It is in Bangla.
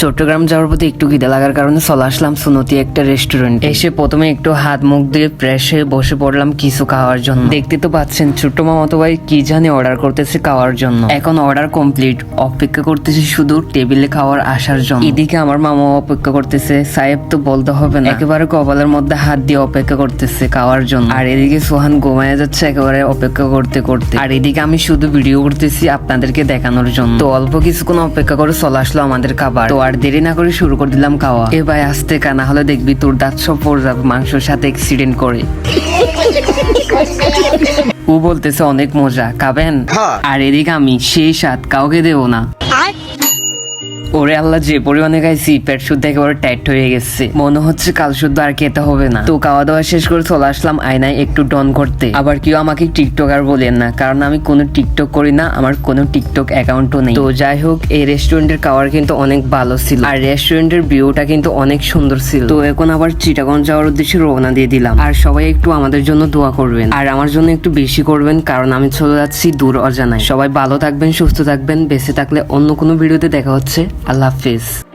চট্টগ্রাম যাওয়ার প্রতি একটু খিদে লাগার কারণে চলে আসলাম সুনতি একটা রেস্টুরেন্ট। এসে প্রথমে একটু হাত মুখ দিয়ে ফ্রেশ হয়ে বসে পড়লাম কিছু খাওয়ার জন্য। দেখতে তো পাচ্ছেন ছোট্ট মামাতো ভাই কি জানি অর্ডার করতেছে খাওয়ার জন্য। এখন অর্ডার কমপ্লিট, অপেক্ষা করতেছি শুধু টেবিলে খাওয়ার আসার জন্য। এদিকে আমার মামা অপেক্ষা করতেছে, সাহেব তো বলতে হবে না, একেবারে কপালের মধ্যে হাত দিয়ে অপেক্ষা করতেছে খাওয়ার জন্য। আর এদিকে সোহান ঘুমায় যাচ্ছে একেবারে অপেক্ষা করতে করতে। আর এদিকে আমি শুধু ভিডিও করতেছি আপনাদেরকে দেখানোর জন্য। তো অল্প কিছুক্ষণ অপেক্ষা করে চলে আসলো আমাদের খাবার। তো আর দেরি না করে শুরু করে দিলাম খাওয়া। এ ভাই আসতে কানা হলে দেখবি তোর দাঁত সব পড়ে যাবে মাংসের সাথে অ্যাক্সিডেন্ট করে। ও বলতেছে অনেক মজা, খাবেন? আর এদিকে আমি সেই স্বাদ কাউকে দেবো না। ওরে আল্লাহ, যে পরিমাণে খাইছি পেট শুদ্ধ একেবারে টাইট হয়ে গেছে, মনে হচ্ছে কাল শুদ্ধ আর খেতে হবে না। তো খাওয়া দাওয়া শেষ করে চলে আসলাম আয়নায় একটু ডন করতে। আবার কেউ আমাকে টিকটকার বলেন না, কারণ আমি কোনো টিকটক করি না, আমার কোনো টিকটক অ্যাকাউন্টও নেই। তো যাই হোক, এই রেস্টুরেন্টের খাবার কিন্তু অনেক ভালো ছিল, আর রেস্টুরেন্টের ভিউটা কিন্তু অনেক সুন্দর ছিল। তো এখন আবার চিটাগং যাওয়ার উদ্দেশ্যে রওনা দিয়ে দিলাম। আর সবাই একটু আমাদের জন্য দোয়া করবেন, আর আমার জন্য একটু বেশি করবেন, কারণ আমি চলে যাচ্ছি দূর অজানায়। সবাই ভালো থাকবেন, সুস্থ থাকবেন, বেঁচে থাকলে অন্য কোনো ভিডিওতে দেখা হচ্ছে। আল্লাহ হাফিজ।